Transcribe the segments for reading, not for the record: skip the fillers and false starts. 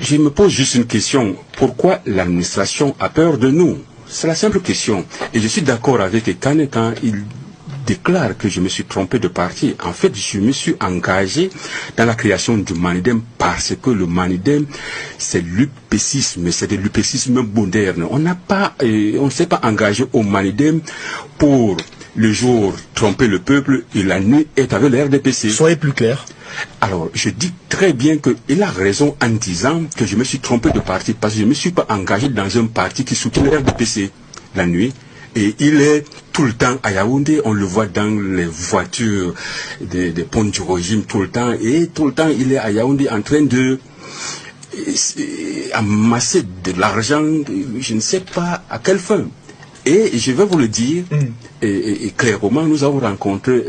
Je me pose juste une question. Pourquoi l'administration a peur de nous? C'est la simple question. Et je suis d'accord avec Ekane quand il déclare que je me suis trompé de parti. En fait, je me suis engagé dans la création du Manidem parce que le Manidem, c'est l'UPCisme, c'est de l'UPCisme moderne. On ne s'est pas engagé au Manidem pour le jour tromper le peuple et la nuit être avec le RDPC. Soyez plus clair. Alors, je dis très bien qu'il a raison en disant que je me suis trompé de parti parce que je ne me suis pas engagé dans un parti qui soutient le RDPC la nuit. Et il est tout le temps à Yaoundé, on le voit dans les voitures des ponts du régime tout le temps. Et tout le temps, il est à Yaoundé en train de amasser de l'argent, je ne sais pas à quelle fin. Et je vais vous le dire, et clairement, nous avons rencontré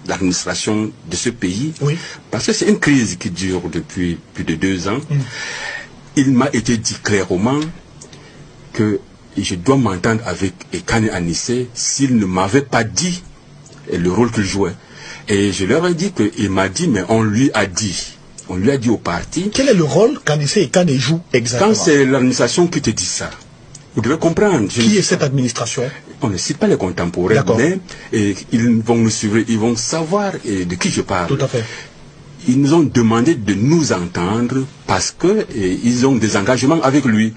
l'administration de ce pays, parce que c'est une crise qui dure depuis plus de 2 ans. Il m'a été dit clairement que je dois m'entendre avec Ekane Anissé s'il ne m'avait pas dit le rôle qu'il jouait. Et je leur ai dit qu'il m'a dit, mais on lui a dit. On lui a dit au parti. Quel est le rôle qu'Anissé Ekane joue exactement? Quand c'est l'administration qui te dit ça, vous devez comprendre. Qui est cette administration? On ne cite pas les contemporains, mais ils vont nous suivre, ils vont savoir de qui je parle. Tout à fait. Ils nous ont demandé de nous entendre parce qu'ils ont des engagements avec lui.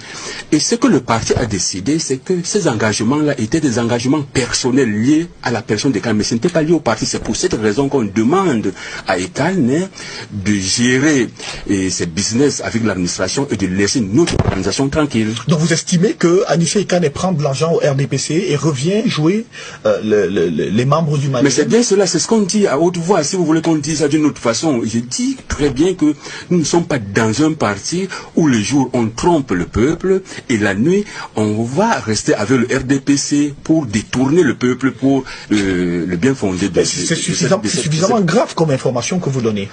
Et ce que le parti a décidé, c'est que ces engagements-là étaient des engagements personnels liés à la personne d'Ekane. Mais ce n'était pas lié au parti. C'est pour cette raison qu'on demande à Ekane de gérer ses business avec l'administration et de laisser notre organisation tranquille. Donc vous estimez que Anissé Ekane prend de l'argent au RDPC et revient jouer les membres du Manidem? Mais c'est bien cela, c'est ce qu'on dit à haute voix. Si vous voulez qu'on dise ça d'une autre façon, je dis très bien que nous ne sommes pas dans un parti où le jour on trompe le peuple et la nuit on va rester avec le RDPC pour détourner le peuple pour le bien fondé de c'est suffisamment grave comme information que vous donnez.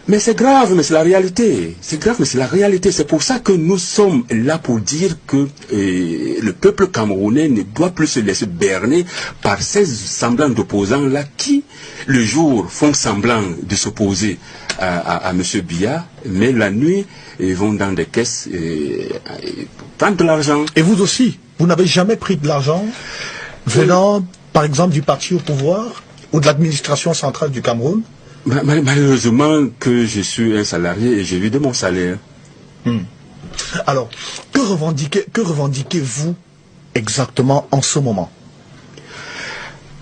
Mais c'est grave, mais c'est la réalité. C'est grave, mais c'est la réalité. C'est pour ça que nous sommes là pour dire que le peuple camerounais ne doit plus se laisser berner par ces semblants d'opposants-là qui, le jour, font semblant de s'opposer à M. Biya, mais la nuit, ils vont dans des caisses et prendre de l'argent. Et vous aussi, vous n'avez jamais pris de l'argent venant, par exemple, du parti au pouvoir ou de l'administration centrale du Cameroun? Malheureusement que je suis un salarié et je vis de mon salaire. Alors, que revendiquez-vous exactement en ce moment?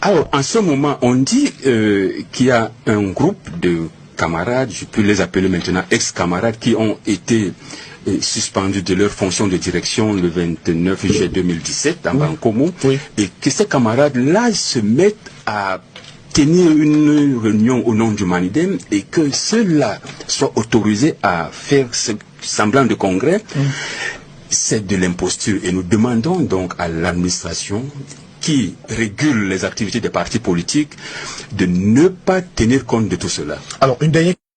Alors, en ce moment, on dit qu'il y a un groupe de camarades, je peux les appeler maintenant ex-camarades, qui ont été suspendus de leur fonction de direction le 29 juillet 2017 en Bankomo, et que ces camarades-là se mettent à tenir une réunion au nom du Manidem et que ceux-là soient autorisés à faire ce semblant de congrès, c'est de l'imposture. Et nous demandons donc à l'administration qui régule les activités des partis politiques de ne pas tenir compte de tout cela. Alors, une dernière